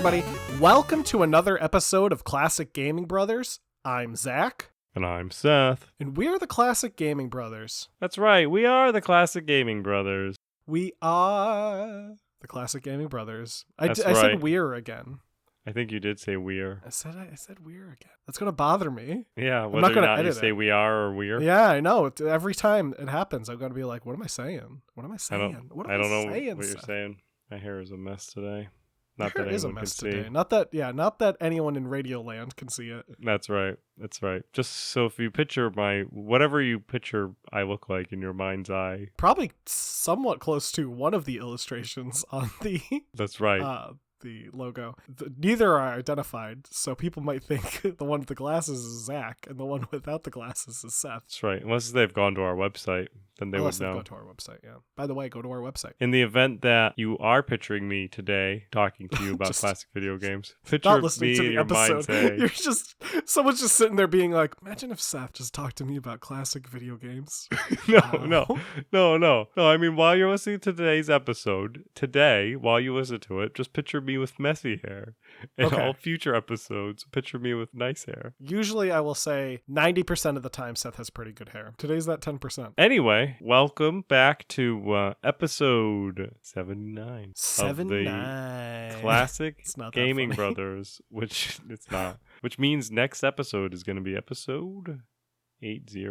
everybody. Welcome to another episode of Classic Gaming Brothers. I'm Zach. And I'm Seth. And we're the Classic Gaming Brothers. That's right. We are the Classic Gaming Brothers. We are the Classic Gaming Brothers. I right. said we're again. I think you did say we're. I said we're again. That's going to bother me. Yeah, I'm not whether or gonna not you edit say it. we are or we're. Yeah, I know. Every time it happens, I'm going to be like, what am I saying? What am I I saying? don't know what you're Seth? saying. My hair is a mess today. Your Not hair that is a anyone mess can today. see. Not that anyone in Radio Land can see it. That's right. Just so if you picture whatever you picture I look like in your mind's eye. Probably somewhat close to one of the illustrations on the That's right. the logo. Neither are identified, so people might think the one with the glasses is Zach and the one without the glasses is Seth. That's right. Unless they've gone to our website, then they Unless would they know. go to our website, yeah. By the way, go to our website. In the event that you are picturing me today talking to you about classic video games, picture Not listening me to in the your mind episode. saying, Someone's just sitting there being like, imagine if Seth just talked to me about classic video games. No. I mean, while you're listening to today's episode, while you listen to it, just picture me with messy hair. And all future episodes, picture me with nice hair. Usually I will say 90% of the time Seth has pretty good hair. Today's that 10%. Anyway, welcome back to episode 79. 79. Of the Classic Not that Gaming funny. Brothers, which it's not. Which means next episode is going to be episode 80.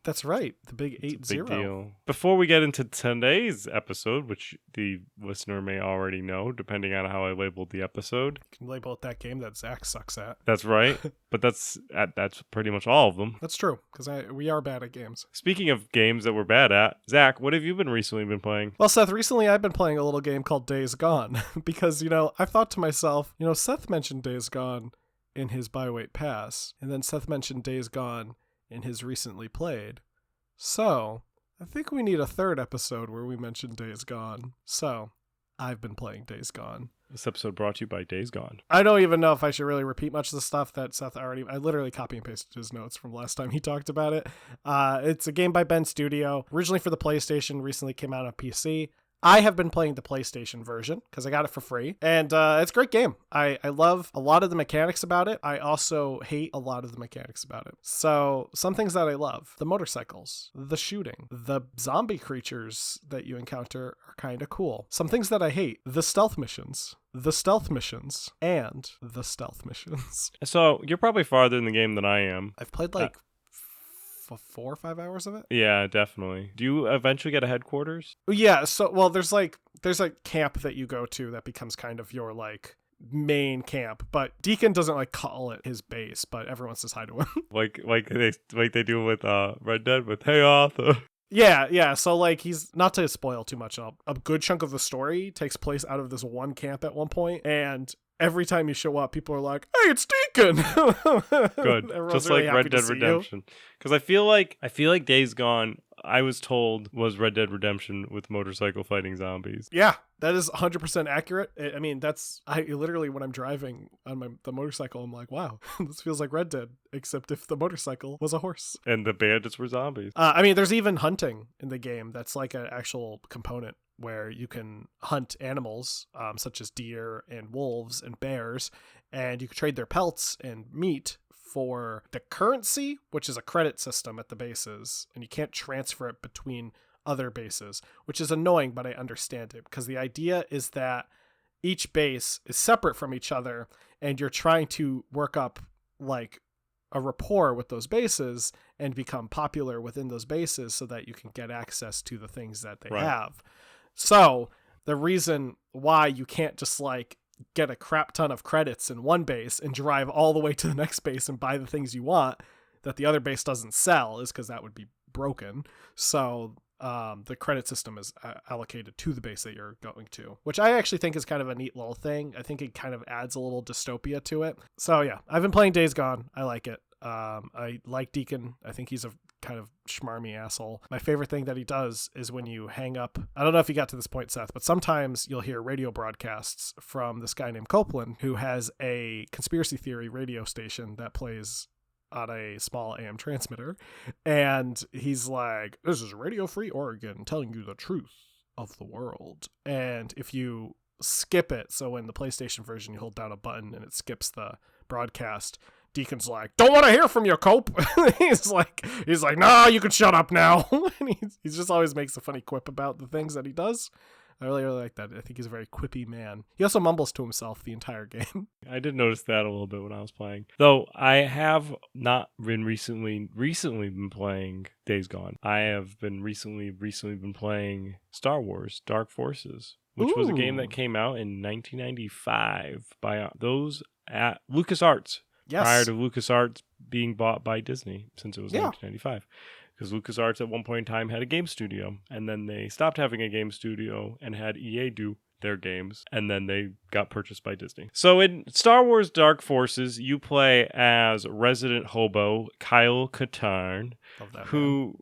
That's right. The big It's a 80. big deal. Before we get into today's episode, which the listener may already know, depending on how I labeled the episode. You can label it that game that Zach sucks at. That's right. But that's pretty much all of them. That's true, because we are bad at games. Speaking of games that we're bad at, Zach, what have you recently been playing? Well, Seth, recently I've been playing a little game called Days Gone, because, I thought to myself, Seth mentioned Days Gone in his Byweight Pass, and then Seth mentioned Days Gone in his recently played. So, I think we need a third episode where we mention Days Gone. So, I've been playing Days Gone. This episode brought to you by Days Gone. I don't even know if I should really repeat much of the stuff that Seth I literally copy and pasted his notes from last time he talked about it. It's a game by Ben Studio, originally for the PlayStation, recently came out on PC. I have been playing the PlayStation version because I got it for free, and it's a great game. I love a lot of the mechanics about it. I also hate a lot of the mechanics about it. So some things that I love: the motorcycles, the shooting, the zombie creatures that you encounter are kind of cool. Some things that I hate: the stealth missions, and the stealth missions. So you're probably farther in the game than I am. I've played 4 or 5 hours of it. Yeah, definitely. Do you eventually get a headquarters? Yeah, there's a camp that you go to that becomes kind of your main camp, but Deacon doesn't call it his base, but everyone says hi to him. like they do with Red Dead with Hey Arthur. Yeah. So he's, not to spoil too much, a good chunk of the story takes place out of this one camp at one point, and every time you show up, people are like, "Hey, it's Deacon." Good, just really like Red Dead Redemption. Because I feel like Days Gone, I was told, was Red Dead Redemption with motorcycle fighting zombies. Yeah, that is 100% accurate. I mean, I literally, when I'm driving on the motorcycle, I'm like, wow, this feels like Red Dead, except if the motorcycle was a horse. And the bandits were zombies. I mean, there's even hunting in the game. That's an actual component where you can hunt animals, such as deer and wolves and bears, and you can trade their pelts and meat for the currency, which is a credit system at the bases, and you can't transfer it between other bases, which is annoying, but I understand it, because the idea is that each base is separate from each other, and you're trying to work up a rapport with those bases and become popular within those bases so that you can get access to the things that they have. So the reason why you can't just get a crap ton of credits in one base and drive all the way to the next base and buy the things you want that the other base doesn't sell is because that would be broken. So the credit system is allocated to the base that you're going to, which I actually think is kind of a neat little thing. I think it kind of adds a little dystopia to it. So yeah, I've been playing Days Gone. I like it. I like Deacon. I think he's a kind of schmarmy asshole. My favorite thing that he does is when you hang up, I don't know if you got to this point, Seth, but sometimes you'll hear radio broadcasts from this guy named Copeland, who has a conspiracy theory radio station that plays on a small AM transmitter, and he's like, "This is Radio Free Oregon telling you the truth of the world." And if you skip it. So in the PlayStation version, you hold down a button and it skips the broadcast. Deacon's like, don't want to hear from you, Cope. he's like, nah, you can shut up now. And he just always makes a funny quip about the things that he does. I really, really like that. I think he's a very quippy man. He also mumbles to himself the entire game. I did notice that a little bit when I was playing. Though I have not been recently been playing Days Gone. I have been recently been playing Star Wars Dark Forces, which was a game that came out in 1995 by those at LucasArts. Yes. Prior to LucasArts being bought by Disney, since it was 1995. Because LucasArts at one point in time had a game studio, and then they stopped having a game studio and had EA do their games, and then they got purchased by Disney. So in Star Wars Dark Forces, you play as resident hobo Kyle Katarn, who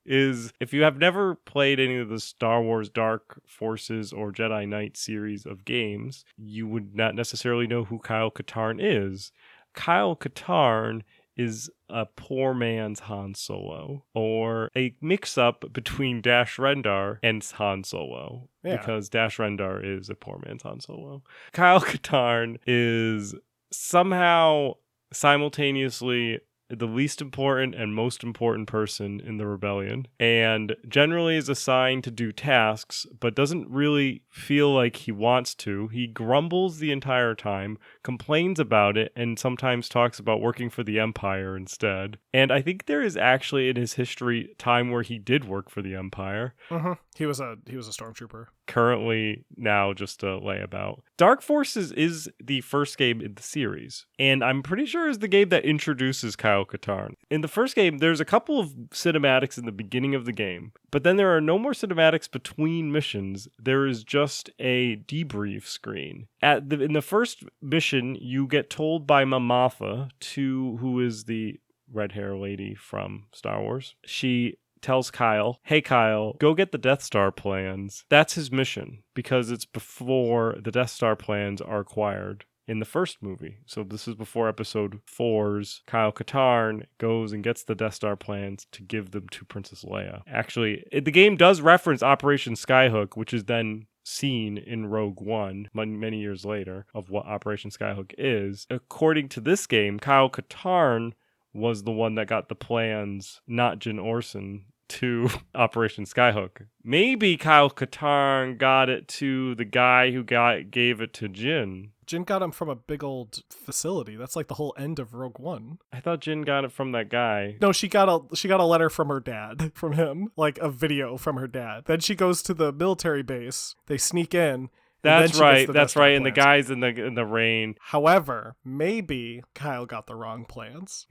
is, if you have never played any of the Star Wars Dark Forces or Jedi Knight series of games, you would not necessarily know who Kyle Katarn is. Kyle Katarn is a poor man's Han Solo, or a mix-up between Dash Rendar and Han Solo, because Dash Rendar is a poor man's Han Solo. Kyle Katarn is somehow simultaneously the least important and most important person in the rebellion, and generally is assigned to do tasks, but doesn't really feel like he wants to. He grumbles the entire time, complains about it, and sometimes talks about working for the Empire instead. And I think there is actually in his history time where he did work for the Empire. Mm-hmm. He was a stormtrooper. Currently now just a layabout. Dark Forces is the first game in the series, and I'm pretty sure is the game that introduces Kyle Katarn. In the first game, there's a couple of cinematics in the beginning of the game, but then there are no more cinematics between missions. There is just a debrief screen. In the first mission, you get told by Mamatha, who is the red hair lady from Star Wars. She tells Kyle, hey Kyle, go get the Death Star plans. That's his mission, because it's before the Death Star plans are acquired in the first movie. So this is before episode 4's Kyle Katarn goes and gets the Death Star plans to give them to Princess Leia. Actually, the game does reference Operation Skyhook, which is then seen in Rogue One many years later of what Operation Skyhook is. According to this game, Kyle Katarn was the one that got the plans, not Jyn Orson, to Operation Skyhook. Maybe Kyle Katarn got it to the guy who gave it to Jyn. Jyn got him from a big old facility. That's like the whole end of Rogue One. I thought Jyn got it from that guy. No, she got a letter from her dad, from him, like a video from her dad. Then she goes to the military base. They sneak in. That's right. And the guy's in the rain. However, maybe Kyle got the wrong plans.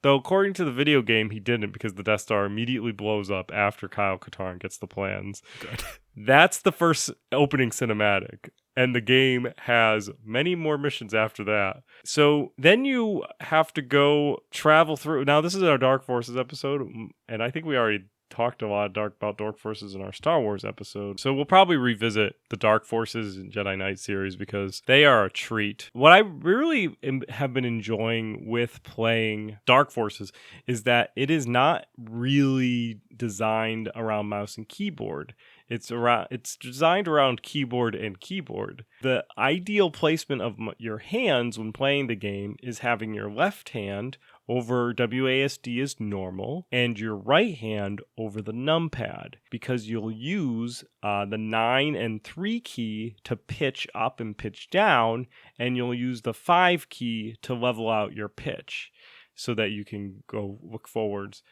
Though according to the video game, he didn't, because the Death Star immediately blows up after Kyle Katarn gets the plans. Good. That's the first opening cinematic. And the game has many more missions after that. So then you have to go travel through. Now, this is our Dark Forces episode, and I think we already talked a lot about Dark Forces in our Star Wars episode. So we'll probably revisit the Dark Forces and Jedi Knight series because they are a treat. What I really have been enjoying with playing Dark Forces is that it is not really designed around mouse and keyboard. It's designed around keyboard and keyboard. The ideal placement of your hands when playing the game is having your left hand over WASD as normal and your right hand over the numpad, because you'll use the 9 and 3 key to pitch up and pitch down, and you'll use the 5 key to level out your pitch so that you can go look forwards.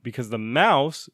Because the mouse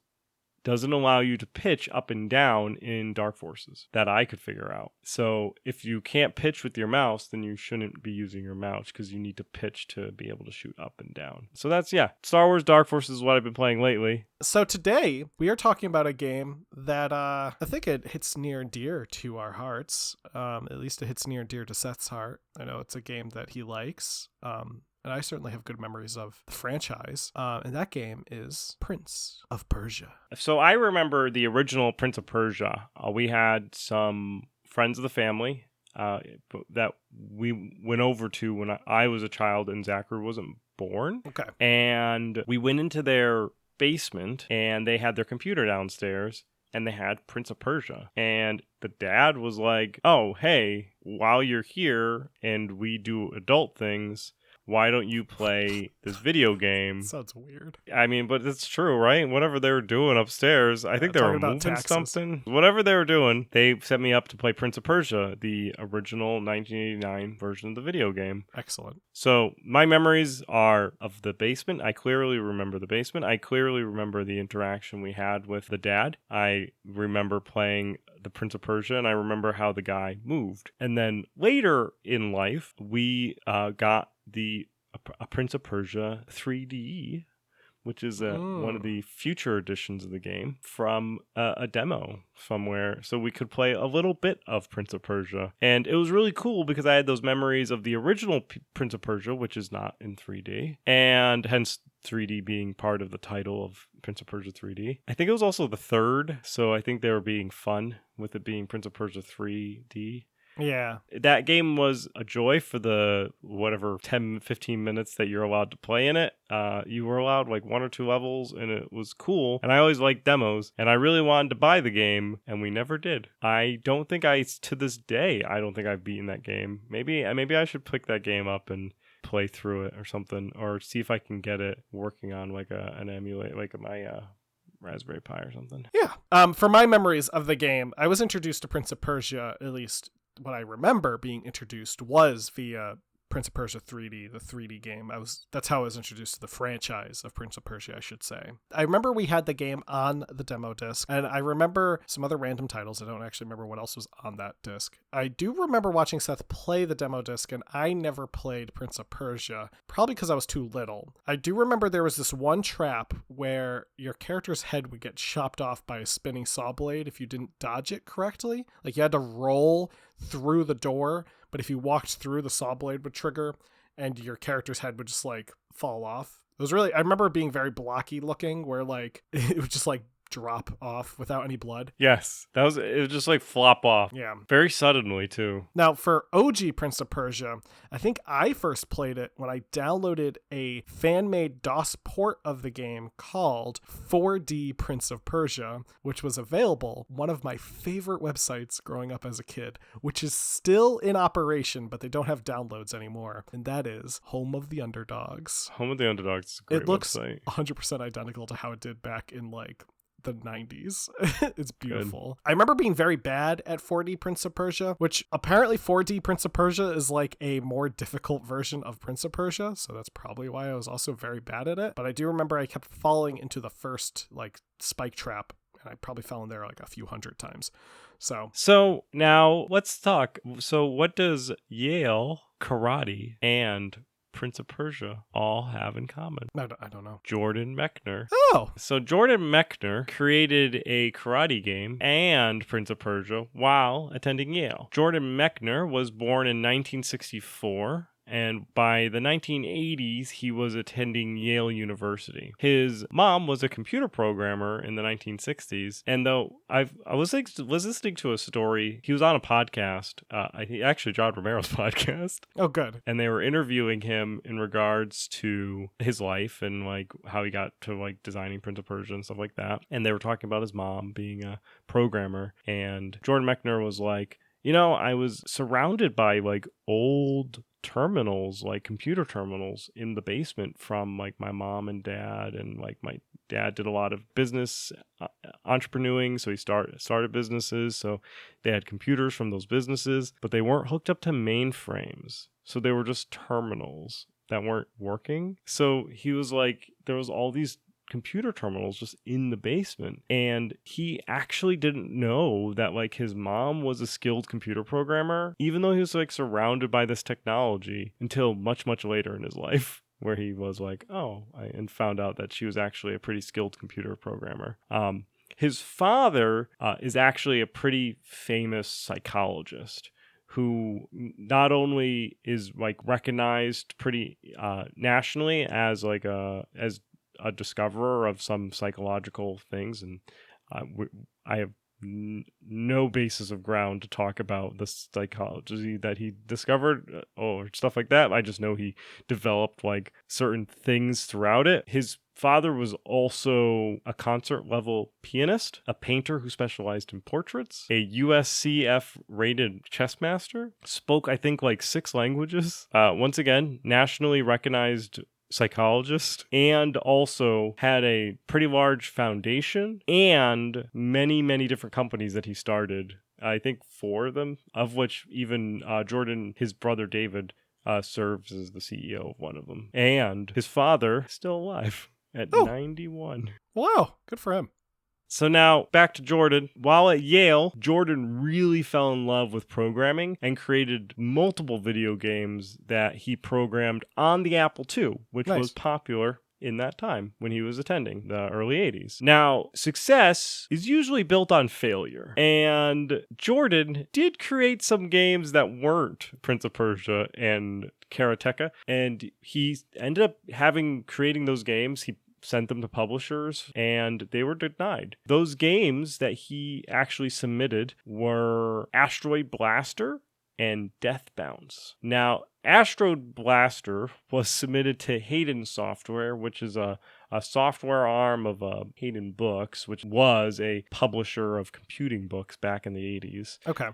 doesn't allow you to pitch up and down in Dark Forces that I could figure out. So if you can't pitch with your mouse, then you shouldn't be using your mouse, because you need to pitch to be able to shoot up and down. So that's, Star Wars Dark Forces is what I've been playing lately. So today we are talking about a game that I think it hits near and dear to our hearts. At least it hits near and dear to Seth's heart. I know it's a game that he likes. And I certainly have good memories of the franchise. And that game is Prince of Persia. So I remember the original Prince of Persia. We had some friends of the family that we went over to when I was a child and Zachary wasn't born. Okay. And we went into their basement, and they had their computer downstairs. and they had Prince of Persia. And the dad was like, oh, hey, while you're here and we do adult things, why don't you play this video game? Sounds weird. I mean, but it's true, right? Whatever they were doing upstairs, I think they were talking about moving taxes. something. Whatever they were doing, they set me up to play Prince of Persia, the original 1989 version of the video game. Excellent. So my memories are of the basement. I clearly remember the basement. I clearly remember the interaction we had with the dad. I remember playing the Prince of Persia, and I remember how the guy moved. And then later in life, we got a Prince of Persia 3D, which is one of the future editions of the game from a demo somewhere, so we could play a little bit of Prince of Persia. And it was really cool because I had those memories of the original Prince of Persia, which is not in 3D, and hence 3D being part of the title of Prince of Persia 3D. I think it was also the third, so I think they were being fun with it being Prince of Persia 3D. Yeah. That game was a joy for the 10-15 minutes that you're allowed to play in it. You were allowed like 1 or 2 levels, and it was cool. And I always liked demos, and I really wanted to buy the game, and we never did. I don't think to this day, I don't think I've beaten that game. Maybe I should pick that game up and play through it or something, or see if I can get it working on like an emulate, like my Raspberry Pi or something. Yeah. For my memories of the game, I was introduced to Prince of Persia, at least what I remember being introduced was via Prince of Persia 3D, the 3D game. That's how I was introduced to the franchise of Prince of Persia, I should say. I remember we had the game on the demo disc, and I remember some other random titles. I don't actually remember what else was on that disc. I do remember watching Seth play the demo disc, and I never played Prince of Persia, probably because I was too little. I do remember there was this one trap where your character's head would get chopped off by a spinning saw blade if you didn't dodge it correctly. Like, you had to roll through the door, but if you walked through, the saw blade would trigger and your character's head would just like fall off. It was really, I remember it being very blocky looking, where like it would just like drop off without any blood. Yes, it would just like flop off. Yeah. Very suddenly too. Now for OG Prince of Persia, I think I first played it when I downloaded a fan-made DOS port of the game called 4D Prince of Persia, which was available, one of my favorite websites growing up as a kid, which is still in operation, but they don't have downloads anymore. And that is Home of the Underdogs. Home of the Underdogs is a great It looks website. 100% identical to how it did back in like the 90s. It's beautiful. Good. I remember being very bad at 4D Prince of Persia, which apparently 4D Prince of Persia is like a more difficult version of Prince of Persia, so that's probably why I was also very bad at it. But I do remember I kept falling into the first like spike trap, and I probably fell in there like a few hundred times. So now let's talk. So what does Yale, karate, and Prince of Persia all have in common? I don't know. Jordan Mechner. Oh! So Jordan Mechner created a karate game and Prince of Persia while attending Yale. Jordan Mechner was born in 1964. And by the 1980s, he was attending Yale University. His mom was a computer programmer in the 1960s. And though I was listening to a story, he was on a podcast, actually John Romero's podcast. Oh, good. And they were interviewing him in regards to his life and like how he got to like designing Prince of Persia and stuff like that. And they were talking about his mom being a programmer. And Jordan Mechner was like, I was surrounded by like old terminals, like computer terminals in the basement from like my mom and dad, and like my dad did a lot of business entrepreneuring, so he started businesses, so they had computers from those businesses, but they weren't hooked up to mainframes, so they were just terminals that weren't working. So he was like, there was all these computer terminals just in the basement, and he actually didn't know that like his mom was a skilled computer programmer, even though he was like surrounded by this technology, until much later in his life, where he was like, and found out that she was actually a pretty skilled computer programmer. His father is actually a pretty famous psychologist who not only is like recognized pretty nationally as like a discoverer of some psychological things, and I have no basis of ground to talk about the psychology that he discovered or stuff like that. I just know he developed like certain things throughout it. His father was also a concert level pianist, a painter who specialized in portraits, a USCF rated chess master, spoke, I think, like 6 languages. Once again, nationally recognized psychologist, and also had a pretty large foundation and many, many different companies that he started. I think 4 of them, of which even Jordan, his brother David, serves as the CEO of one of them. And his father, still alive at 91. Wow, good for him. So now, back to Jordan. While at Yale, Jordan really fell in love with programming and created multiple video games that he programmed on the Apple II, which was popular in that time when he was attending the early 80s. Now, success is usually built on failure, and Jordan did create some games that weren't Prince of Persia and Karateka, and he ended up creating those games. He sent them to publishers, and they were denied. Those games that he actually submitted were Asteroid Blaster and Death Bounce. Now, Asteroid Blaster was submitted to Hayden Software, which is a software arm of Hayden Books, which was a publisher of computing books back in the 80s. Okay.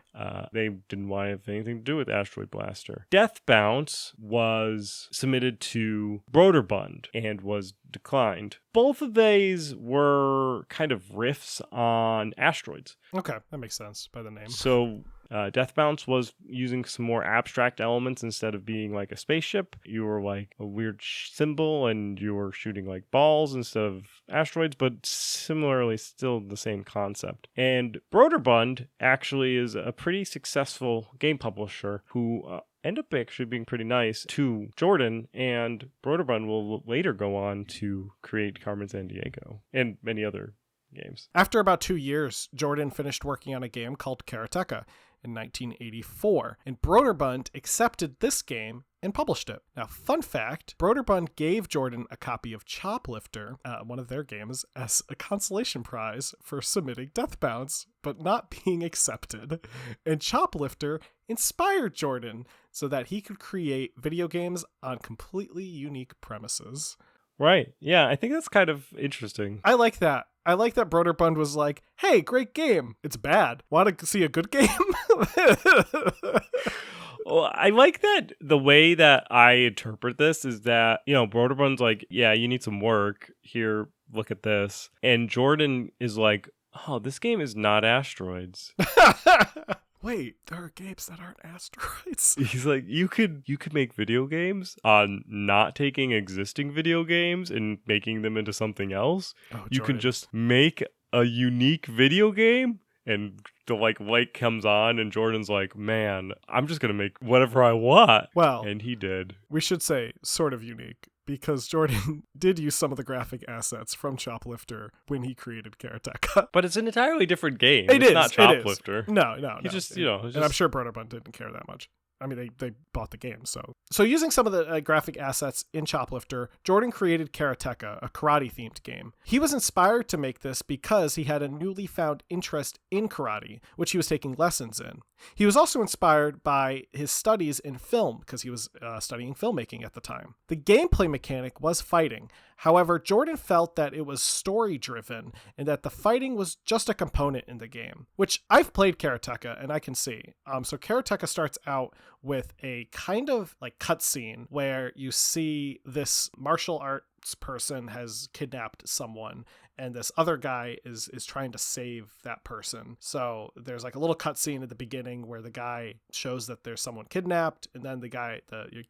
They didn't want to have anything to do with Asteroid Blaster. Death Bounce was submitted to Broderbund and was declined. Both of these were kind of riffs on asteroids. Okay, that makes sense by the name. So Death Bounce was using some more abstract elements instead of being like a spaceship. You were like a weird symbol, and you were shooting like balls instead of asteroids, but similarly still the same concept. And Broderbund actually is a pretty successful game publisher who end up actually being pretty nice to Jordan, and Broderbund will later go on to create Carmen Sandiego and many other games. After about 2 years, Jordan finished working on a game called Karateka in 1984, and Broderbund accepted this game and published it. Now, fun fact, Broderbund gave Jordan a copy of Choplifter, one of their games, as a consolation prize for submitting Death Bounce, but not being accepted. And Choplifter inspired Jordan so that he could create video games on completely unique premises. Right. Yeah, I think that's kind of interesting. I like that. I like that Broderbund was like, hey, great game. It's bad. Want to see a good game? Well, I like that the way that I interpret this is that, Broderbund's like, yeah, you need some work. Here, look at this. And Jordan is like, oh, this game is not asteroids. Wait, there are games that aren't asteroids. He's like, you could make video games on not taking existing video games and making them into something else. Oh, you can just make a unique video game, and the light comes on, and Jordan's like, man, I'm just gonna make whatever I want. Well, and he did. We should say sort of unique, because Jordan did use some of the graphic assets from Choplifter when he created Karateka. But it's an entirely different game. It's not Choplifter. No. He just, and I'm sure Broderbund didn't care that much. I mean, they bought the game, so. So using some of the graphic assets in Choplifter, Jordan created Karateka, a karate-themed game. He was inspired to make this because he had a newly found interest in karate, which he was taking lessons in. He was also inspired by his studies in film, because he was studying filmmaking at the time. The gameplay mechanic was fighting. However, Jordan felt that it was story-driven and that the fighting was just a component in the game, which I've played Karateka and I can see. So Karateka starts out with a kind of like cutscene where you see this martial arts person has kidnapped someone, and this other guy is trying to save that person. So there's like a little cutscene at the beginning where the guy shows that there's someone kidnapped, and then your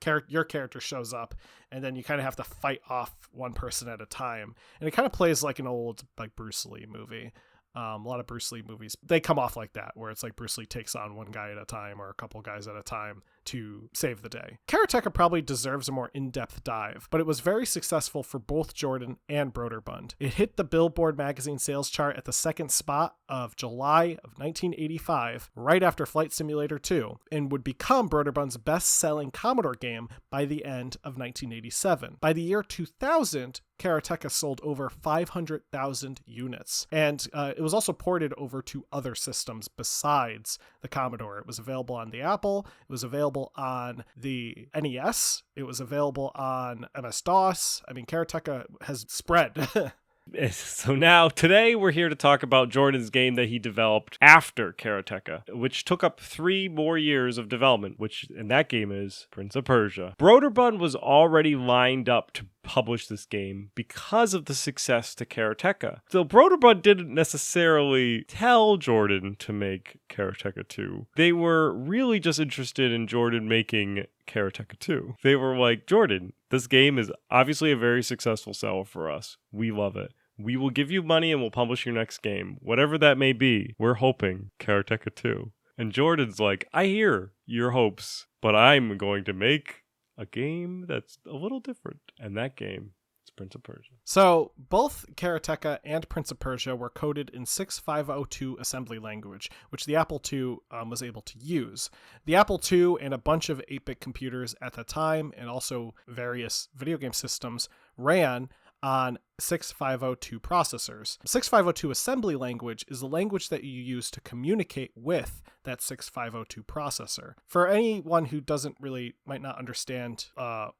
character shows up, and then you kind of have to fight off one person at a time. And it kind of plays like an old like Bruce Lee movie. A lot of Bruce Lee movies, they come off like that, where it's like Bruce Lee takes on one guy at a time or a couple guys at a time. to save the day. Karateka probably deserves a more in-depth dive, but it was very successful for both Jordan and Broderbund. It hit the Billboard magazine sales chart at the second spot of July of 1985, right after Flight Simulator 2, and would become Broderbund's best-selling Commodore game by the end of 1987. By the year 2000, Karateka sold over 500,000 units, and it was also ported over to other systems besides the Commodore. It was available on the Apple, it was available on the NES, it was available on MS-DOS. I mean, Karateka has spread. So now, today, we're here to talk about Jordan's game that he developed after Karateka, which took up 3 more years of development, which in that game is Prince of Persia. Broderbund was already lined up to publish this game because of the success to Karateka. So Broderbund didn't necessarily tell Jordan to make Karateka 2. They were really just interested in Jordan making Karateka 2. They were like, Jordan, this game is obviously a very successful seller for us. We love it. We will give you money and we'll publish your next game. Whatever that may be, we're hoping Karateka 2. And Jordan's like, I hear your hopes, but I'm going to make a game that's a little different. And that game is Prince of Persia. So both Karateka and Prince of Persia were coded in 6502 assembly language, which the Apple II was able to use. The Apple II and a bunch of 8-bit computers at the time, and also various video game systems, ran on 6502 processors. 6502 assembly language is the language that you use to communicate with that 6502 processor. For anyone who might not understand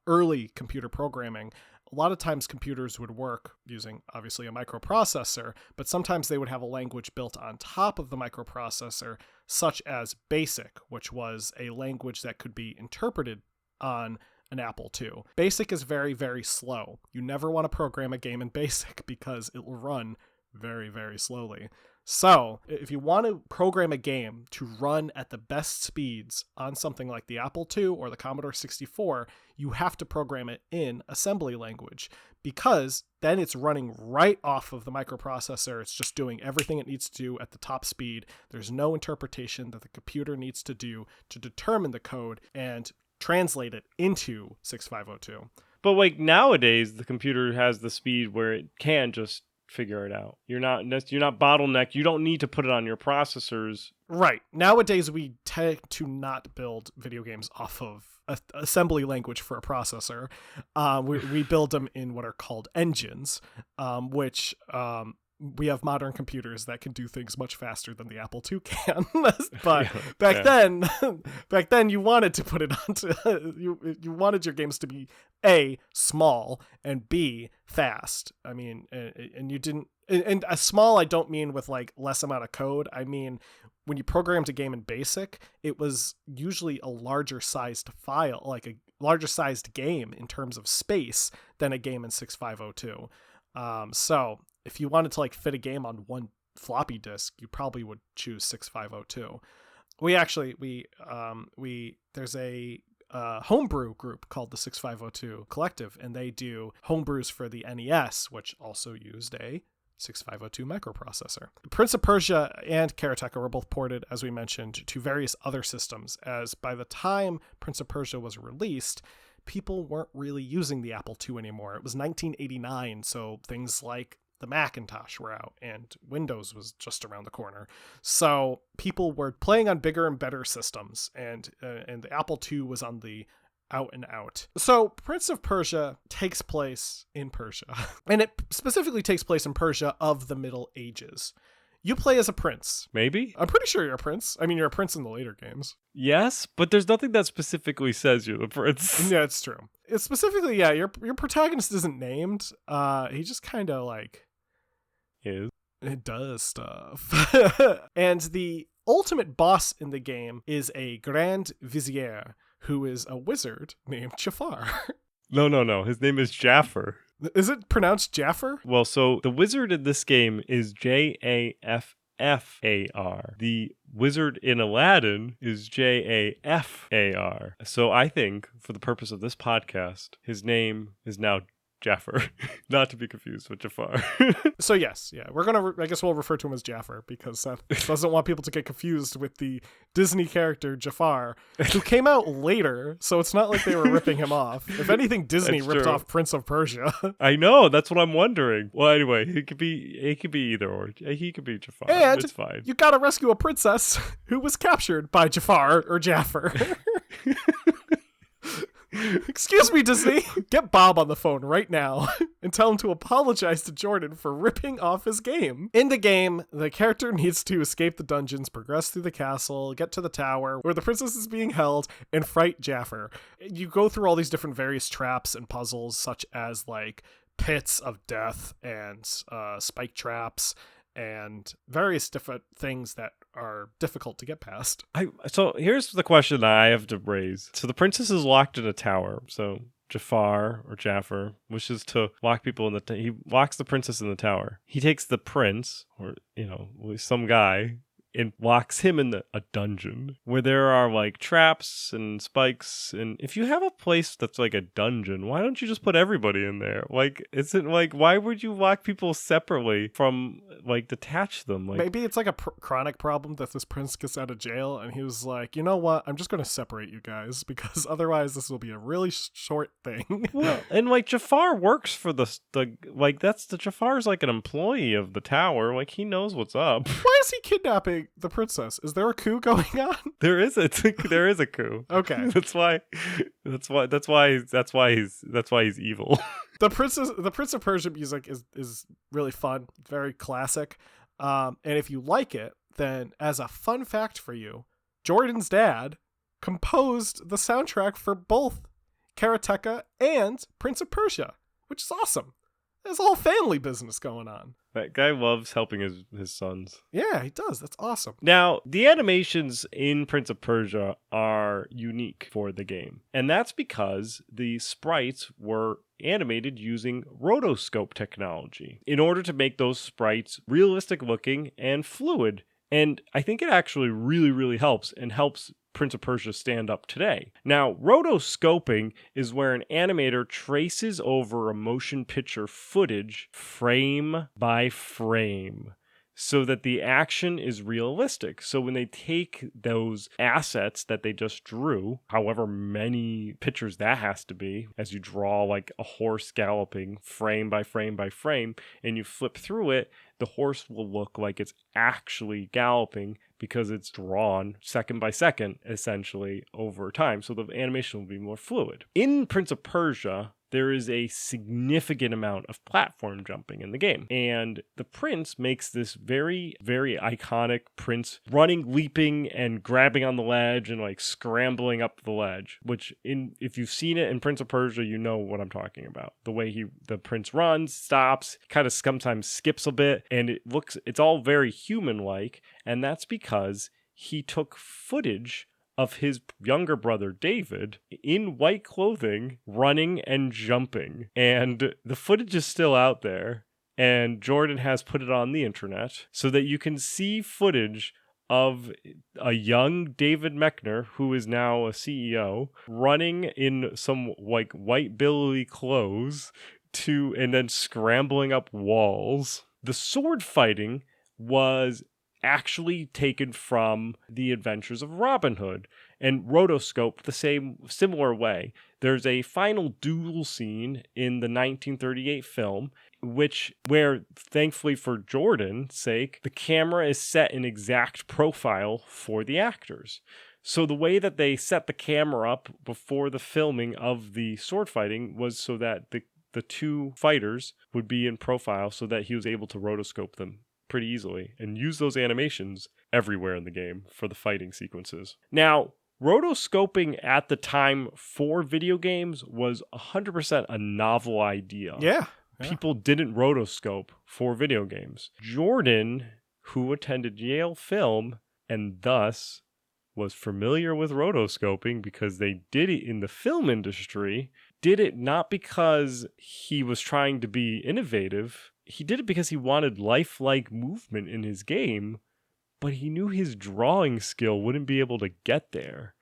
early computer programming, a lot of times computers would work using obviously a microprocessor, but sometimes they would have a language built on top of the microprocessor, such as BASIC, which was a language that could be interpreted on an Apple II. BASIC is very, very slow. You never want to program a game in BASIC because it will run very, very slowly. So if you want to program a game to run at the best speeds on something like the Apple II or the Commodore 64, you have to program it in assembly language, because then it's running right off of the microprocessor. It's just doing everything it needs to do at the top speed. There's no interpretation that the computer needs to do to determine the code and translate it into 6502. But like nowadays, the computer has the speed where it can just figure it out. You're not bottlenecked. You don't need to put it on your processors. Right. Nowadays, we tend to not build video games off of assembly language for a processor. We build them in what are called engines, which we have modern computers that can do things much faster than the Apple II can. But back then you wanted to put it onto you wanted your games to be A, small, and B, fast. I mean, and you didn't, and a small, I don't mean with like less amount of code. I mean, when you programmed a game in BASIC, it was usually a larger sized file, like a larger sized game in terms of space than a game in 6502. So if you wanted to like fit a game on one floppy disk, you probably would choose 6502. There's a homebrew group called the 6502 Collective, and they do homebrews for the NES, which also used a 6502 microprocessor. Prince of Persia and Karateka were both ported, as we mentioned, to various other systems, as by the time Prince of Persia was released, people weren't really using the Apple II anymore. It was 1989, so things like the Macintosh were out and Windows was just around the corner. So people were playing on bigger and better systems, and the Apple II was on the out and out. So Prince of Persia takes place in Persia, and it specifically takes place in Persia of the Middle Ages. You play as a prince. Maybe? I'm pretty sure you're a prince. I mean, you're a prince in the later games. Yes, but there's nothing that specifically says you're the prince. Yeah, it's true. It's specifically, yeah, your protagonist isn't named. He just kind of like it does stuff. And the ultimate boss in the game is a Grand Vizier, who is a wizard named Jafar. No. His name is Jafar. Is it pronounced Jafar? Well, so the wizard in this game is Jaffar. The wizard in Aladdin is Jafar. So I think, for the purpose of this podcast, his name is now Jafar, not to be confused with Jafar. So yes, yeah, I guess we'll refer to him as Jafar because Seth doesn't want people to get confused with the Disney character Jafar, who came out later. So it's not like they were ripping him off. If anything, Disney That's ripped true. off Prince of Persia. I know, that's what I'm wondering. Well, anyway, he could be either or. He could be Jafar. And it's fine. you gotta rescue a princess who was captured by Jafar or Jafar. Excuse me, Disney. Get Bob on the phone right now and tell him to apologize to Jordan for ripping off his game. In the game, the character needs to escape the dungeons, progress through the castle, get to the tower where the princess is being held, and fight Jafar. You go through all these different various traps and puzzles, such as like pits of death and spike traps and various different things that are difficult to get past. So here's the question I have to raise. So the princess is locked in a tower. So Jafar or Jafar wishes to lock people in he locks the princess in the tower. He takes the prince, or some guy, and locks him in a dungeon where there are like traps and spikes. And if you have a place that's like a dungeon, why don't you just put everybody in there? Like, isn't like, why would you lock people separately from like detach them? Like, maybe it's like a chronic problem that this prince gets out of jail and he was like, you know what? I'm just going to separate you guys because otherwise this will be a really short thing. Well, and like Jafar works for the Jafar's like an employee of the tower. Like, he knows what's up. Why is he kidnapping the princess? Is there a coup going on? There is a coup. Okay. That's why he's evil. The Prince of Persia music is really fun, very classic. And if you like it, then as a fun fact for you, Jordan's dad composed the soundtrack for both Karateka and Prince of Persia, which is awesome. There's a whole family business going on. That guy loves helping his sons. Yeah, he does. That's awesome. Now, the animations in Prince of Persia are unique for the game. And that's because the sprites were animated using rotoscope technology in order to make those sprites realistic looking and fluid. And I think it actually really, really helps Prince of Persia stand up today. Now, rotoscoping is where an animator traces over a motion picture footage frame by frame so that the action is realistic. So when they take those assets that they just drew, however many pictures that has to be, as you draw like a horse galloping frame by frame by frame, and you flip through it, the horse will look like it's actually galloping because it's drawn second by second, essentially, over time. So the animation will be more fluid. In Prince of Persia, there is a significant amount of platform jumping in the game. And the prince makes this very, very iconic prince running, leaping, and grabbing on the ledge and like scrambling up the ledge, which if you've seen it in Prince of Persia, you know what I'm talking about. The way the prince runs, stops, kind of sometimes skips a bit, and it's all very human-like. And that's because he took footage of his younger brother David in white clothing running and jumping, and the footage is still out there, and Jordan has put it on the internet so that you can see footage of a young David Mechner, who is now a CEO, running in some like white billowy clothes and then scrambling up walls. The sword fighting was actually taken from the Adventures of Robin Hood and rotoscoped the similar way. There's a final duel scene in the 1938 film where thankfully for Jordan's sake, the camera is set in exact profile for the actors. So the way that they set the camera up before the filming of the sword fighting was so that the two fighters would be in profile so that he was able to rotoscope them pretty easily and use those animations everywhere in the game for the fighting sequences. Now, rotoscoping at the time for video games was 100% a novel idea. Yeah. People didn't rotoscope for video games. Jordan, who attended Yale Film and thus was familiar with rotoscoping because they did it in the film industry, did it not because he was trying to be innovative. He did it because he wanted lifelike movement in his game, but he knew his drawing skill wouldn't be able to get there.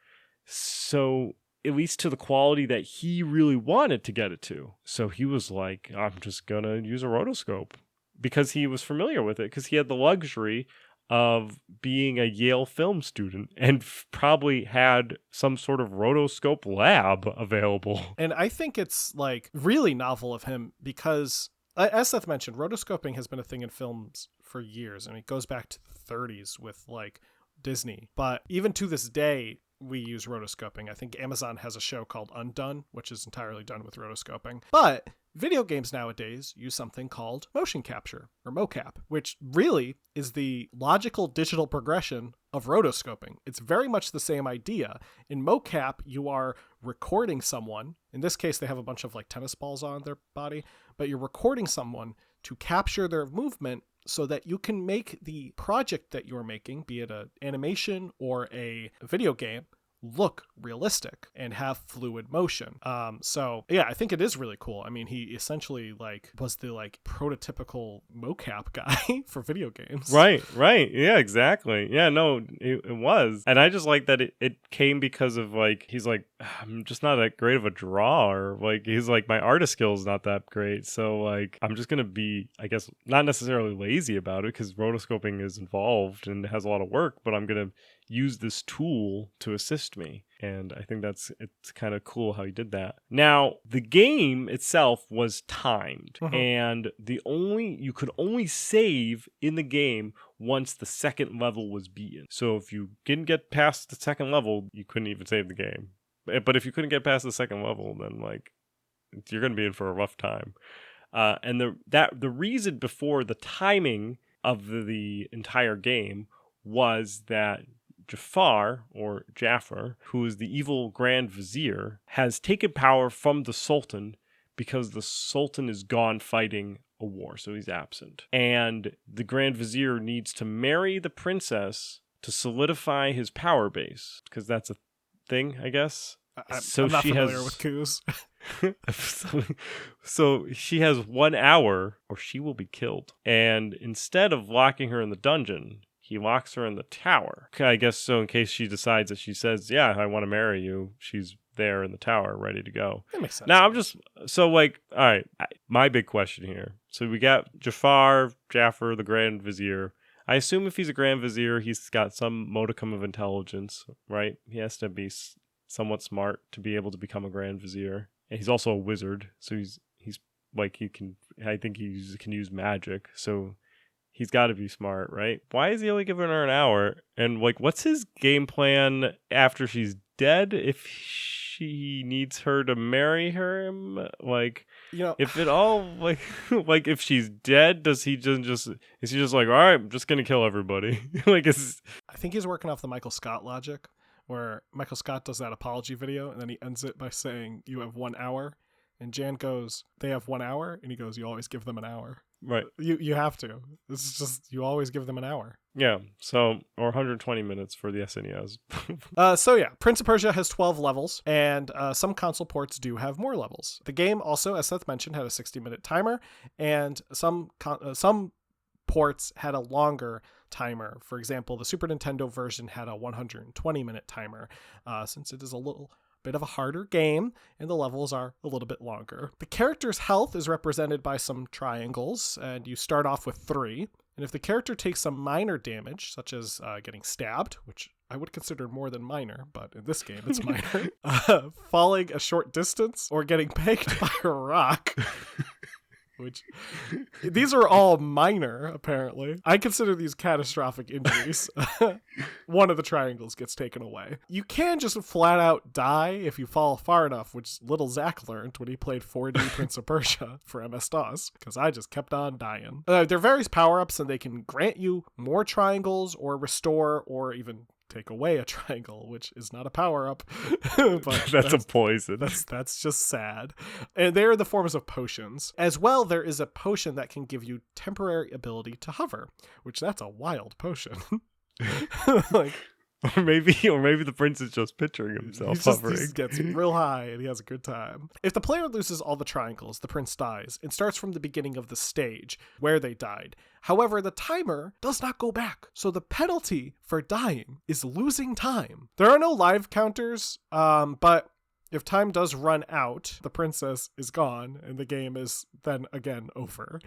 So at least to the quality that he really wanted to get it to. So he was like, I'm just going to use a rotoscope because he was familiar with it, because he had the luxury of being a Yale film student and probably had some sort of rotoscope lab available. And I think it's like really novel of him because, as Seth mentioned, rotoscoping has been a thing in films for years. I mean, it goes back to the 30s with like Disney. But even to this day, we use rotoscoping. I think Amazon has a show called Undone, which is entirely done with rotoscoping. But video games nowadays use something called motion capture, or mocap, which really is the logical digital progression of rotoscoping. It's very much the same idea. In mocap, you are recording someone. In this case, they have a bunch of like tennis balls on their body, but you're recording someone to capture their movement so that you can make the project that you're making, be it an animation or a video game, look realistic and have fluid motion. So yeah, I think it is really cool. I mean, he essentially like was the like prototypical mocap guy for video games. Right. Yeah, exactly. Yeah, no, it was. And I just like that it came because of like, he's like, I'm just not that great of a drawer. Like, he's like, my artist skill is not that great. So like, I'm just going to be, I guess, not necessarily lazy about it because rotoscoping is involved and has a lot of work, but I'm going to use this tool to assist me. And I think it's kind of cool how he did that. Now, the game itself was timed, and you could only save in the game once the second level was beaten. So if you didn't get past the second level, you couldn't even save the game. But if you couldn't get past the second level, then like you're going to be in for a rough time. And the reason before the timing of the entire game was that Jafar, or Jafar, who is the evil Grand Vizier, has taken power from the Sultan because the Sultan is gone fighting a war, so he's absent. And the Grand Vizier needs to marry the princess to solidify his power base, because that's a thing, I guess. I'm not familiar with coups. So she has 1 hour or she will be killed. And instead of locking her in the dungeon, he locks her in the tower. I guess so in case she decides that she says, yeah, I want to marry you, she's there in the tower ready to go. That makes sense. Now I'm just, so like, all right, my big question here. So we got Jafar, the Grand Vizier. I assume if he's a Grand Vizier, he's got some modicum of intelligence, right? He has to be somewhat smart to be able to become a Grand Vizier. And he's also a wizard, so he's like, I think he can use magic, so he's got to be smart, right? Why is he only giving her an hour? And like, what's his game plan after she's dead? If she needs her to marry him, like, you know, if it all like, like if she's dead, is he just like, all right, I'm just gonna kill everybody? Like, I think he's working off the Michael Scott logic, where Michael Scott does that apology video and then he ends it by saying, "You have 1 hour," and Jan goes, "They have 1 hour," and he goes, "You always give them an hour." Right. You have to. This is just, you always give them an hour. Yeah. So, or 120 minutes for the SNES. So yeah, Prince of Persia has 12 levels, and some console ports do have more levels. The game also, as Seth mentioned, had a 60-minute timer, and some ports had a longer timer. For example, the Super Nintendo version had a 120-minute timer, since it is a little bit of a harder game and the levels are a little bit longer. The character's health is represented by some triangles, and you start off with 3. And if the character takes some minor damage, such as getting stabbed, which I would consider more than minor, but in this game it's minor, falling a short distance, or getting pegged by a rock, which these are all minor, apparently. I consider these catastrophic injuries. One of the triangles gets taken away. You can just flat out die if you fall far enough, which little Zach learned when he played 4D Prince of Persia for MS-DOS, because I just kept on dying. There are various power-ups, and they can grant you more triangles, or restore, or even take away a triangle, which is not a power-up. But that's a poison. That's just sad. And they are the forms of potions. As well, there is a potion that can give you temporary ability to hover, which that's a wild potion. Like, or maybe the prince is just picturing himself hovering. He gets real high and he has a good time. If the player loses all the triangles, the prince dies and starts from the beginning of the stage where they died. However, the timer does not go back, so the penalty for dying is losing time. There are no live counters, but If time does run out, the princess is gone, and the game is then again over.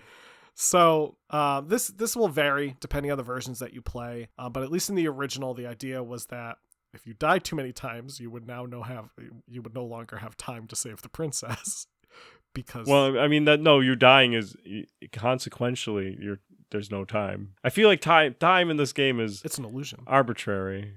So this will vary depending on the versions that you play, but at least in the original, the idea was that if you die too many times, you would no longer have time to save the princess. Because you're dying is consequentially there's no time. I feel like time in this game it's an illusion, arbitrary.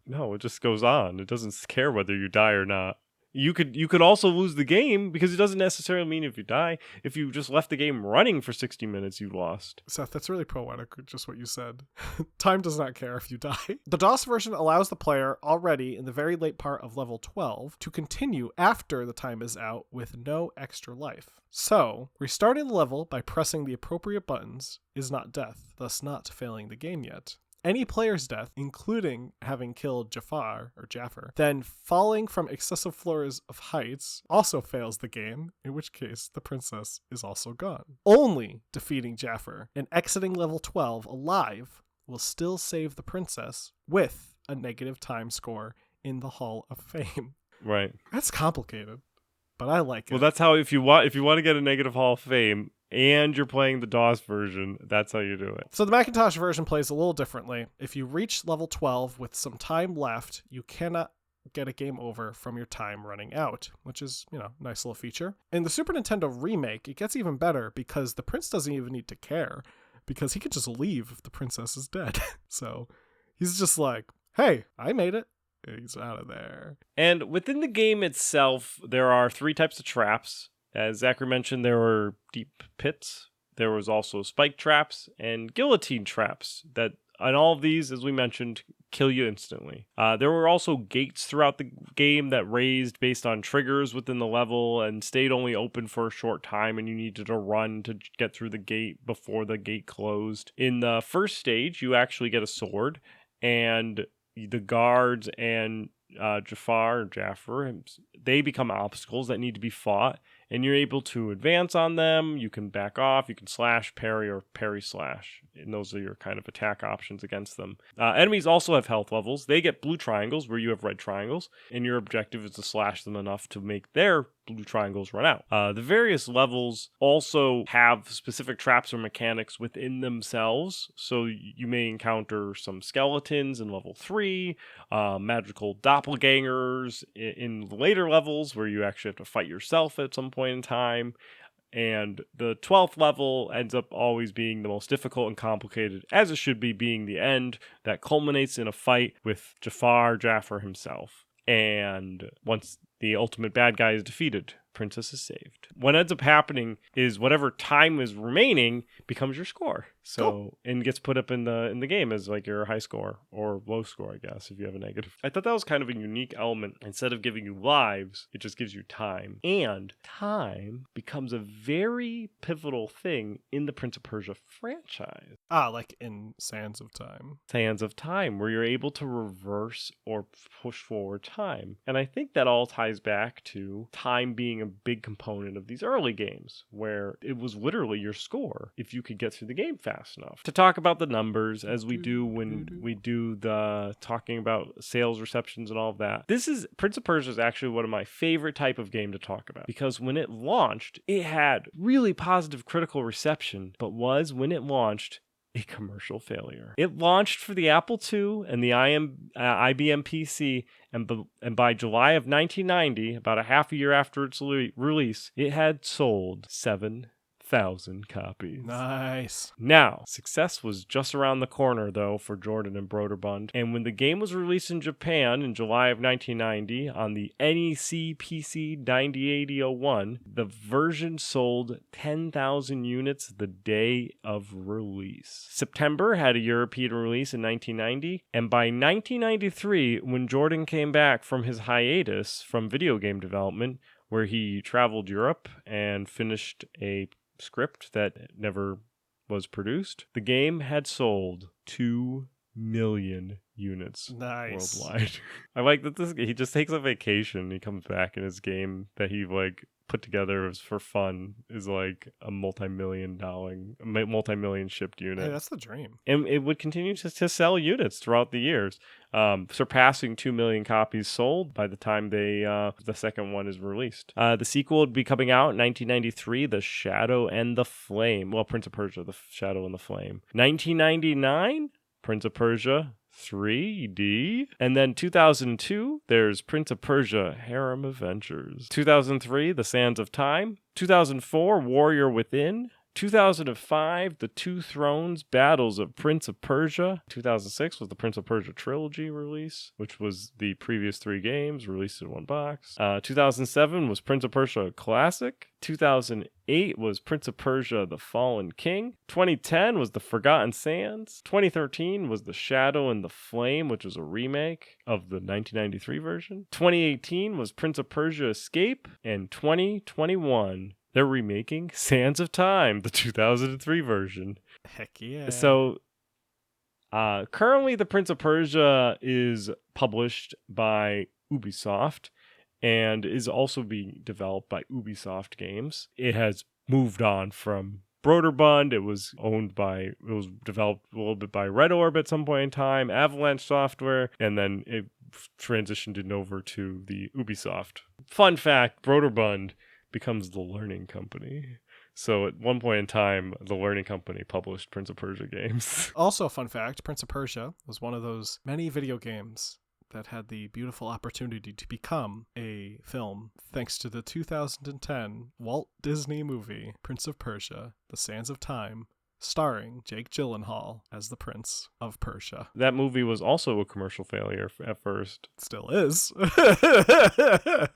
No, it just goes on. It doesn't care whether you die or not. You could also lose the game because it doesn't necessarily mean if you die. If you just left the game running for 60 minutes, you lost. Seth, that's really poetic, just what you said. Time does not care if you die. The DOS version allows the player already in the very late part of level 12 to continue after the time is out with no extra life. So, restarting the level by pressing the appropriate buttons is not death, thus not failing the game yet. Any player's death, including having killed Jafar, then falling from excessive floors of heights, also fails the game, in which case the princess is also gone. Only defeating Jafar and exiting level 12 alive will still save the princess with a negative time score in the Hall of Fame. Right. That's complicated, but I like it. Well, that's how if you want to get a negative Hall of Fame, and you're playing the DOS version, that's how you do it. So the Macintosh version plays a little differently. If you reach level 12 with some time left, you cannot get a game over from your time running out, which is, nice little feature. In the Super Nintendo remake, it gets even better because the prince doesn't even need to care, because he could just leave if the princess is dead. So he's just like, hey, I made it. He's out of there. And within the game itself, there are 3 types of traps. As Zachary mentioned, there were deep pits, there was also spike traps, and guillotine traps that, on all of these, as we mentioned, kill you instantly. There were also gates throughout the game that raised based on triggers within the level and stayed only open for a short time, and you needed to run to get through the gate before the gate closed. In the first stage, you actually get a sword, and the guards and Jafar, they become obstacles that need to be fought, and you're able to advance on them. You can back off, you can slash, parry, or parry slash, and those are your kind of attack options against them. Enemies also have health levels. They get blue triangles where you have red triangles, and your objective is to slash them enough to make their blue triangles run out. The various levels also have specific traps or mechanics within themselves, so you may encounter some skeletons in level 3, magical doppelgangers in the later levels where you actually have to fight yourself at some point in time. And the 12th level ends up always being the most difficult and complicated, as it should be, being the end that culminates in a fight with Jafar himself. And once the ultimate bad guy is defeated, princess is saved. What ends up happening is whatever time is remaining becomes your score. So cool. And gets put up in the game as like your high score or low score, I guess, if you have a negative. I thought that was kind of a unique element. Instead of giving you lives, it just gives you time. And time becomes a very pivotal thing in the Prince of Persia franchise. Like in Sands of Time. Sands of Time, where you're able to reverse or push forward time. And I think that all ties back to time being a big component of these early games, where it was literally your score if you could get through the game fast enough. To talk about the numbers, as we do when we do the talking about sales receptions and all of that, Prince of Persia is actually one of my favorite type of game to talk about, because when it launched, it had really positive critical reception, but was, when it launched, a commercial failure. It launched for the Apple II and the IBM PC, and by July of 1990, about a half a year after its release, it had sold 7,000 copies. Nice. Now, success was just around the corner, though, for Jordan and Broderbund. And when the game was released in Japan in July of 1990 on the NEC PC 908001, the version sold 10,000 units the day of release. September had a European release in 1990, and by 1993, when Jordan came back from his hiatus from video game development, where he traveled Europe and finished a script that never was produced, the game had sold 2 million units worldwide. I like that he just takes a vacation. He comes back in his game that he put together as for fun is like a multi-million shipped unit. Hey, that's the dream. And it would continue to sell units throughout the years, surpassing 2 million copies sold by the time the second one is released. The sequel would be coming out in 1993, The Shadow and the Flame. Well, Prince of Persia, The Shadow and the Flame. 1999, Prince of Persia 3D. And then 2002, there's Prince of Persia Harem Adventures. 2003, The Sands of Time. 2004, Warrior Within. 2005, The Two Thrones Battles of Prince of Persia. 2006 was the Prince of Persia trilogy release, which was the previous 3 games released in one box. 2007 was Prince of Persia Classic. 2008 was Prince of Persia The Fallen King. 2010 was The Forgotten Sands. 2013 was The Shadow and the Flame, which was a remake of the 1993 version. 2018 was Prince of Persia Escape. And 2021, they're remaking Sands of Time, the 2003 version. Heck yeah. So, currently the Prince of Persia is published by Ubisoft and is also being developed by Ubisoft Games. It has moved on from Broderbund. It was developed a little bit by Red Orb at some point in time, Avalanche Software, and then it transitioned it over to the Ubisoft. Fun fact, Broderbund becomes the Learning Company. So at one point in time, the Learning Company published Prince of Persia games. Also, fun fact, Prince of Persia was one of those many video games that had the beautiful opportunity to become a film thanks to the 2010 Walt Disney movie, Prince of Persia, The Sands of Time, starring Jake Gyllenhaal as the Prince of Persia. That movie was also a commercial failure at first. Still is.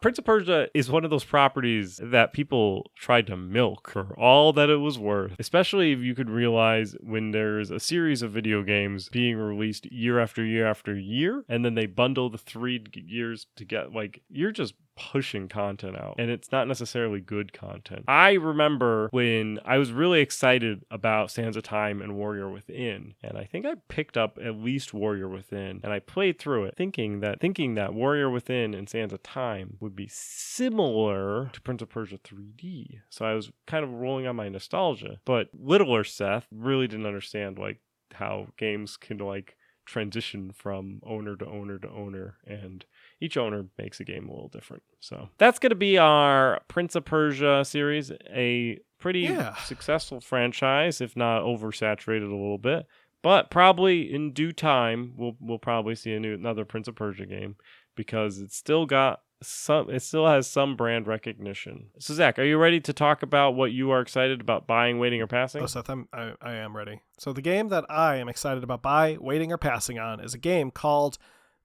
Prince of Persia is one of those properties that people tried to milk for all that it was worth, especially if you could realize when there's a series of video games being released year after year after year, and then they bundle the 3 years to get, like, you're just pushing content out, and it's not necessarily good content. I remember when I was really excited about Sands of Time and Warrior Within, and I think I picked up at least Warrior Within, and I played through it thinking that Warrior Within and Sands of Time would be similar to Prince of Persia 3D. So I was kind of rolling on my nostalgia, but littler Seth really didn't understand like how games can like transition from owner to owner to owner, and each owner makes a game a little different. So that's going to be our Prince of Persia series, a pretty successful franchise, if not oversaturated a little bit. But probably in due time, we'll probably see another Prince of Persia game because it still has some brand recognition. So Zach, are you ready to talk about what you are excited about buying, waiting, or passing? Oh, Seth, I am ready. So the game that I am excited about buying, waiting, or passing on is a game called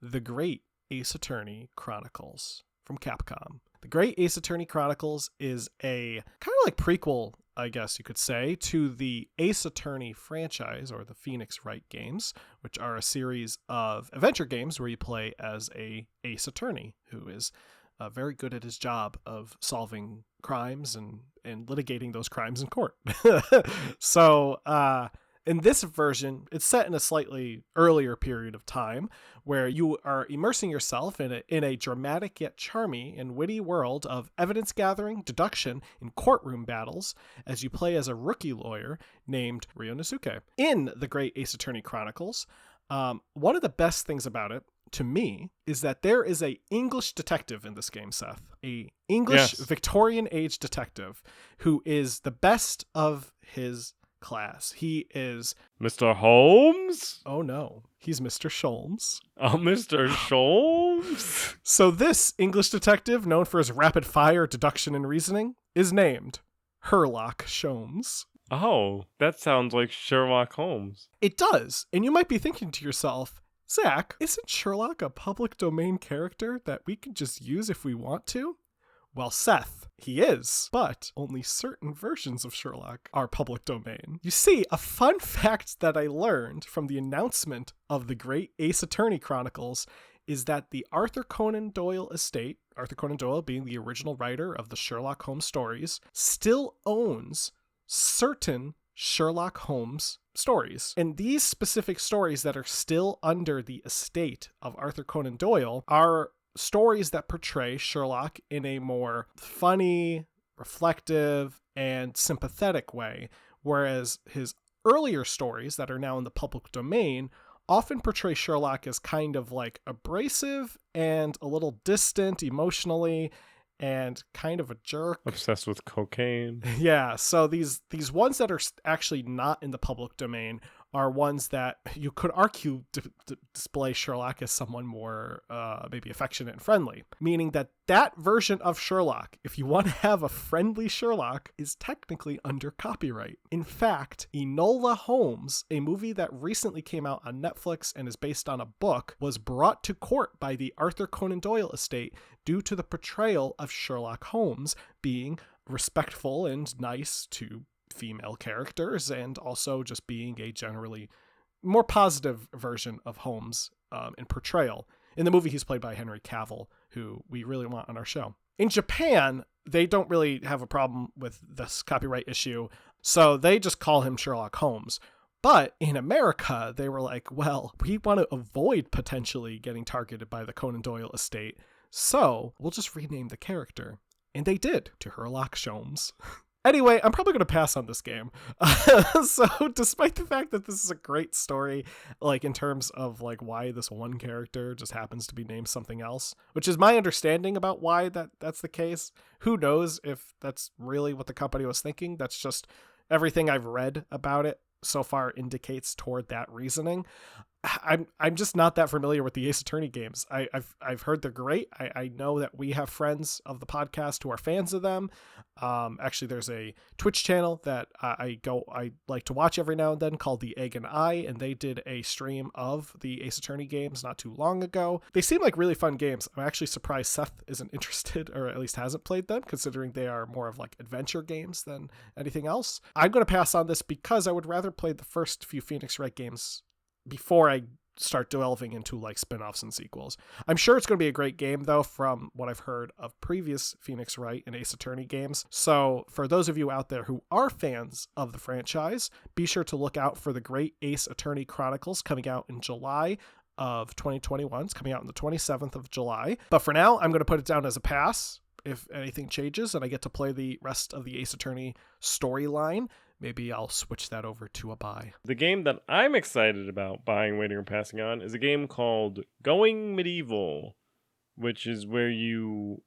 The Great Ace Attorney Chronicles from Capcom. The Great Ace Attorney Chronicles is a kind of like prequel, I guess you could say, to the Ace Attorney franchise, or the Phoenix Wright games, which are a series of adventure games where you play as a ace attorney who is very good at his job of solving crimes and litigating those crimes in court. So in this version, it's set in a slightly earlier period of time where you are immersing yourself in a dramatic yet charming and witty world of evidence gathering, deduction, and courtroom battles as you play as a rookie lawyer named Ryonosuke. In The Great Ace Attorney Chronicles, one of the best things about it, to me, is that there is a English detective in this game, Seth. A English Victorian age detective who is the best of his class. He is Mr. Holmes? Oh no, he's Mr. Sholmes. Oh, Mr. Sholmes? So this English detective, known for his rapid fire deduction and reasoning, is named Sherlock Sholmes. Oh, that sounds like Sherlock Holmes. It does. And you might be thinking to yourself, Zach, isn't Sherlock a public domain character that we can just use if we want to? Well, Seth, he is, but only certain versions of Sherlock are public domain. You see, a fun fact that I learned from the announcement of The Great Ace Attorney Chronicles is that the Arthur Conan Doyle estate, Arthur Conan Doyle being the original writer of the Sherlock Holmes stories, still owns certain Sherlock Holmes stories. And these specific stories that are still under the estate of Arthur Conan Doyle are stories that portray Sherlock in a more funny, reflective, and sympathetic way, whereas his earlier stories that are now in the public domain often portray Sherlock as kind of like abrasive and a little distant emotionally and kind of a jerk. Obsessed with cocaine. Yeah, so these ones that are actually not in the public domain are ones that you could argue display Sherlock as someone more maybe affectionate and friendly, meaning that version of Sherlock, if you want to have a friendly Sherlock, is technically under copyright. In fact, Enola Holmes, a movie that recently came out on Netflix and is based on a book, was brought to court by the Arthur Conan Doyle estate due to the portrayal of Sherlock Holmes being respectful and nice to female characters, and also just being a generally more positive version of Holmes in portrayal. In the movie, he's played by Henry Cavill, who we really want on our show. In Japan, they don't really have a problem with this copyright issue, so they just call him Sherlock Holmes. But in America, they were like, well, we want to avoid potentially getting targeted by the Conan Doyle estate, so we'll just rename the character. And they did, to Sherlock Holmes. Anyway, I'm probably going to pass on this game. So despite the fact that this is a great story, like in terms of like why this one character just happens to be named something else, which is my understanding about why that's the case. Who knows if that's really what the company was thinking? That's just everything I've read about it so far indicates toward that reasoning. I'm just not that familiar with the Ace Attorney games. I've heard they're great. I know that we have friends of the podcast who are fans of them. Actually, there's a Twitch channel that I like to watch every now and then called The Egg and I, and they did a stream of the Ace Attorney games not too long ago. They seem like really fun games. I'm actually surprised Seth isn't interested, or at least hasn't played them, considering they are more of like adventure games than anything else. I'm going to pass on this because I would rather play the first few Phoenix Wright games before I start delving into like spin-offs and sequels. I'm sure it's going to be a great game though, from what I've heard of previous Phoenix Wright and Ace Attorney games. So for those of you out there who are fans of the franchise, be sure to look out for the great Ace Attorney Chronicles coming out in July of 2021. It's coming out on the 27th of July. But for now, I'm going to put it down as a pass. If anything changes and I get to play the rest of the Ace Attorney storyline, maybe I'll switch that over to a buy. The game that I'm excited about buying, waiting, or passing on is a game called Going Medieval, which is where you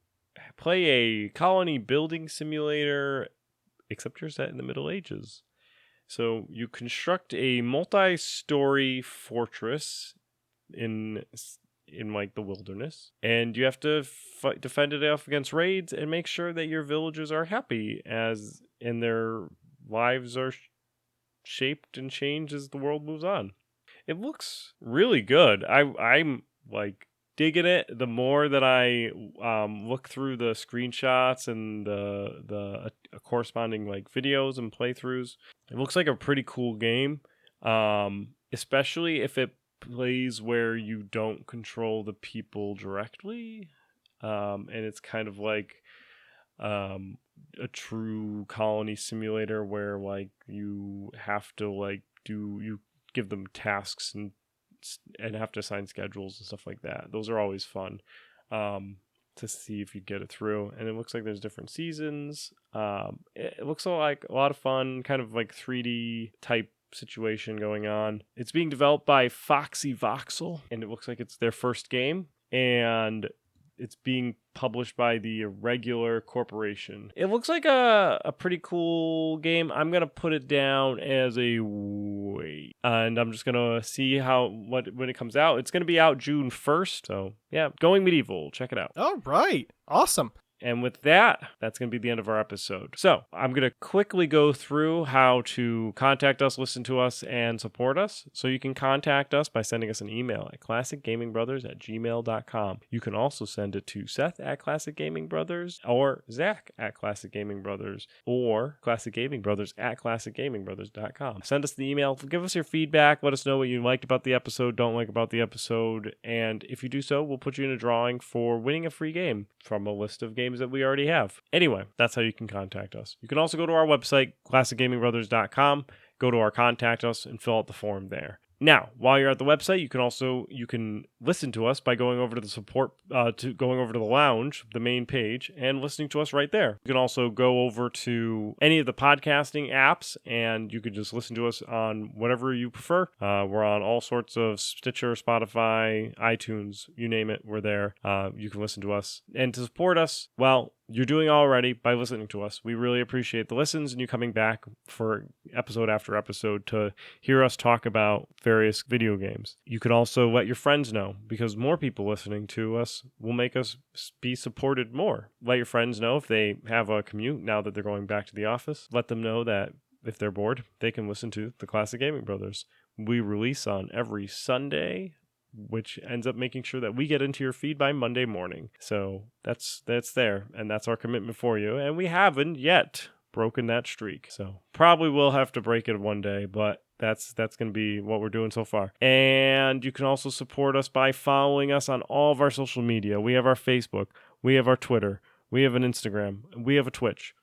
play a colony building simulator, except you're set in the Middle Ages. So you construct a multi-story fortress in like the wilderness, and you have to defend it off against raids and make sure that your villagers are happy as in their lives are shaped and changed as the world moves on. It looks really good. I'm like digging it. The more that I look through the screenshots and the corresponding like videos and playthroughs, it looks like a pretty cool game. Especially if it plays where you don't control the people directly, and it's kind of like a true colony simulator where like you have to like you give them tasks and have to assign schedules and stuff like that. Those are always fun to see if you get it through. And it looks like there's different seasons. It looks like a lot of fun, kind of like 3D type situation going on. It's being developed by Foxy Voxel, and it looks like it's their first game, and it's being published by the Irregular Corporation. It looks like a pretty cool game. I'm gonna put it down as a wait, and I'm just gonna see when it comes out. It's gonna be out June 1st. So yeah, Going Medieval. Check it out. All right, awesome. And with that, that's going to be the end of our episode. So I'm going to quickly go through how to contact us, listen to us, and support us. So you can contact us by sending us an email at classicgamingbrothers@gmail.com. You can also send it to Seth at Classic Gaming Brothers, or Zach at Classic Gaming Brothers, or Classic Gaming Brothers at classicgamingbrothers.com. Send us the email. Give us your feedback. Let us know what you liked about the episode, don't like about the episode. And if you do so, we'll put you in a drawing for winning a free game from a list of games that we already have. Anyway, that's how you can contact us. You can also go to our website, classicgamingbrothers.com, go to our contact us, and fill out the form there. Now, while you're at the website, you can listen to us by going over to going over to the lounge, the main page, and listening to us right there. You can also go over to any of the podcasting apps, and you can just listen to us on whatever you prefer. We're on all sorts of Stitcher, Spotify, iTunes, you name it, we're there. You can listen to us. And to support us, well, you're doing already by listening to us. We really appreciate the listens and you coming back for episode after episode to hear us talk about various video games. You can also let your friends know, because more people listening to us will make us be supported more. Let your friends know if they have a commute now that they're going back to the office. Let them know that if they're bored, they can listen to the Classic Gaming Brothers. We release on every Sunday, which ends up making sure that we get into your feed by Monday morning. So that's there, and that's our commitment for you. And we haven't yet broken that streak. So probably will have to break it one day, but that's going to be what we're doing so far. And you can also support us by following us on all of our social media. We have our Facebook, we have our Twitter, we have an Instagram, we have a Twitch.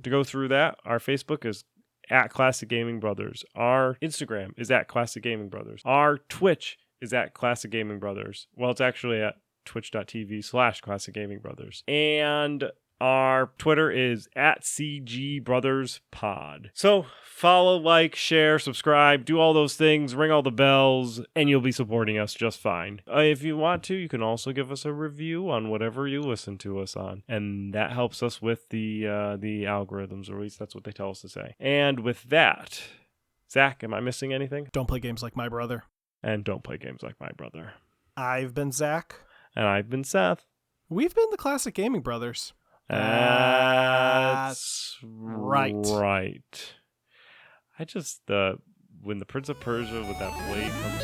To go through that, our Facebook is at Classic Gaming Brothers. Our Instagram is at Classic Gaming Brothers. Our Twitch is at Classic Gaming Brothers. Well, it's actually at twitch.tv/Classic Gaming Brothers. And our Twitter is at CG Brothers Pod. So follow, like, share, subscribe, do all those things, ring all the bells, and you'll be supporting us just fine. If you want to, you can also give us a review on whatever you listen to us on. And that helps us with the algorithms, or at least that's what they tell us to say. And with that, Zach, am I missing anything? Don't play games like my brother. And don't play games like my brother. I've been Zach. And I've been Seth. We've been the Classic Gaming Brothers. That's right. Right. I just, when the Prince of Persia with that blade comes